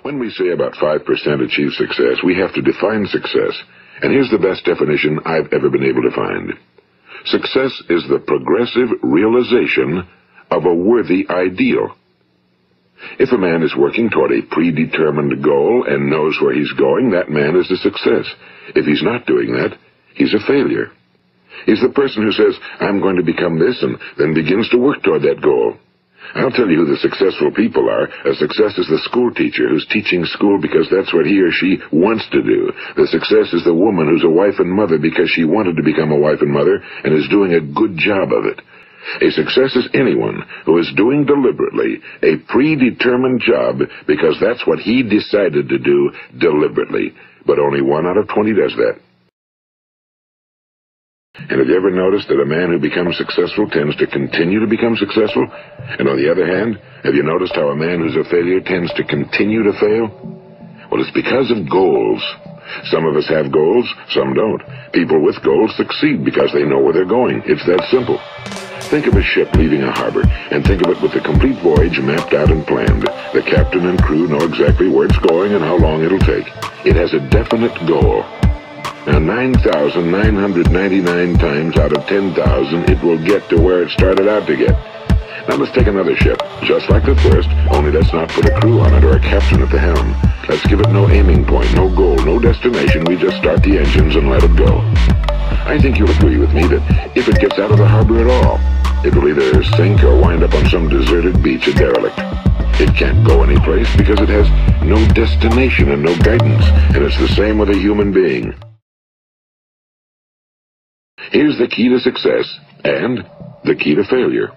When we say about 5% achieve success, we have to define success. And here's the best definition I've ever been able to find. Success is the progressive realization of a worthy ideal. If a man is working toward a predetermined goal and knows where he's going, that man is a success. If he's not doing that, he's a failure. He's the person who says, I'm going to become this, and then begins to work toward that goal. I'll tell you who the successful people are. A success is the school teacher who's teaching school because that's what he or she wants to do. The success is the woman who's a wife and mother because she wanted to become a wife and mother and is doing a good job of it. A success is anyone who is doing deliberately a predetermined job because that's what he decided to do deliberately. But only 1 out of 20 does that. And have you ever noticed that a man who becomes successful tends to continue to become successful? And on the other hand, have you noticed how a man who's a failure tends to continue to fail? Well, it's because of goals. Some of us have goals, some don't. People with goals succeed because they know where they're going. It's that simple. Think of a ship leaving a harbor, and think of it with the complete voyage mapped out and planned. The captain and crew know exactly where it's going and how long it'll take. It has a definite goal. Now, 9,999 times out of 10,000, it will get to where it started out to get. Now, let's take another ship, just like the first, only let's not put a crew on it or a captain at the helm. Let's give it no aiming point, no goal, no destination. We just start the engines and let it go. I think you'll agree with me that if it gets out of the harbor at all, it will either sink or wind up on some deserted beach, a derelict. It can't go anyplace because it has no destination and no guidance, and it's the same with a human being. Here's the key to success and the key to failure.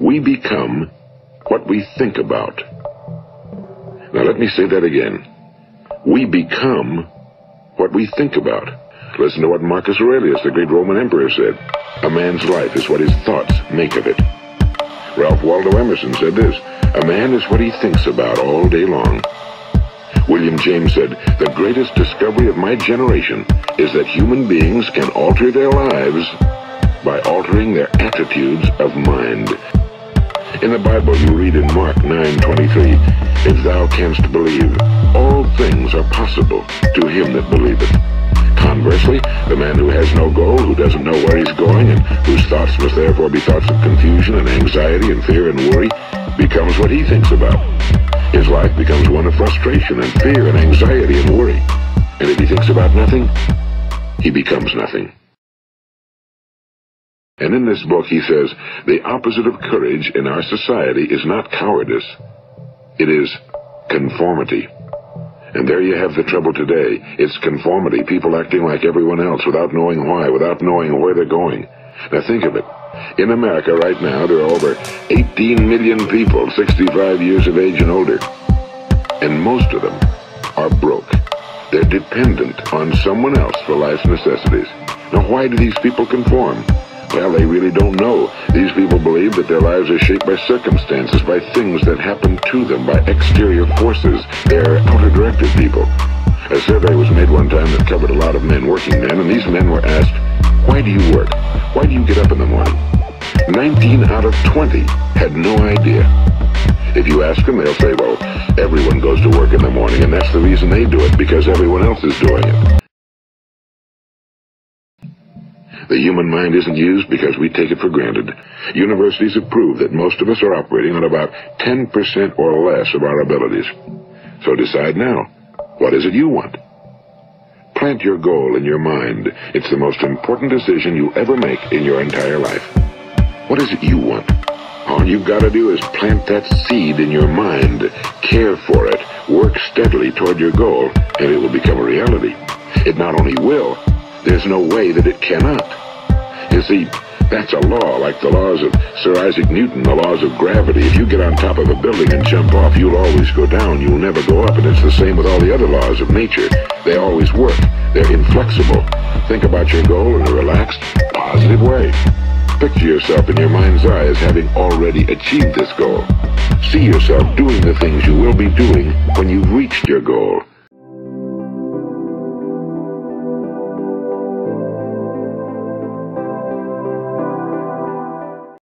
We become what we think about. Now let me say that again. We become what we think about. Listen to what Marcus Aurelius, the great Roman emperor, said. A man's life is what his thoughts make of it. Ralph Waldo Emerson said this. A man is what he thinks about all day long. William James said, the greatest discovery of my generation is that human beings can alter their lives by altering their attitudes of mind. In the Bible you read in Mark 9:23, if thou canst believe, all things are possible to him that believeth. Conversely, the man who has no goal, who doesn't know where he's going, and whose thoughts must therefore be thoughts of confusion and anxiety and fear and worry, becomes what he thinks about. His life becomes one of frustration and fear and anxiety and worry. And if he thinks about nothing, he becomes nothing. And in this book he says, the opposite of courage in our society is not cowardice. It is conformity. And there you have the trouble today. It's conformity, people acting like everyone else without knowing why, without knowing where they're going. Now think of it. In America right now, there are over 18 million people 65 years of age and older. And most of them are broke. They're dependent on someone else for life's necessities. Now why do these people conform? Well, they really don't know. These people believe that their lives are shaped by circumstances, by things that happen to them, by exterior forces. They're outer-directed people. A survey was made one time that covered a lot of men, working men, and these men were asked, why do you work? Why do you get up in the morning? 19 out of 20 had no idea. If you ask them, they'll say, well, everyone goes to work in the morning, and that's the reason they do it, because everyone else is doing it. The human mind isn't used because we take it for granted. Universities have proved that most of us are operating on about 10% or less of our abilities. So decide now, what is it you want? Plant your goal in your mind. It's the most important decision you ever make in your entire life. What is it you want? All you've got to do is plant that seed in your mind, care for it, work steadily toward your goal, and it will become a reality. It not only will, there's no way that it cannot. You see, that's a law, like the laws of Sir Isaac Newton, the laws of gravity. If you get on top of a building and jump off, you'll always go down, you'll never go up, and it's the same with all the other laws of nature. They always work. They're inflexible. Think about your goal in a relaxed, positive way. Picture yourself in your mind's eye as having already achieved this goal. See yourself doing the things you will be doing when you've reached your goal.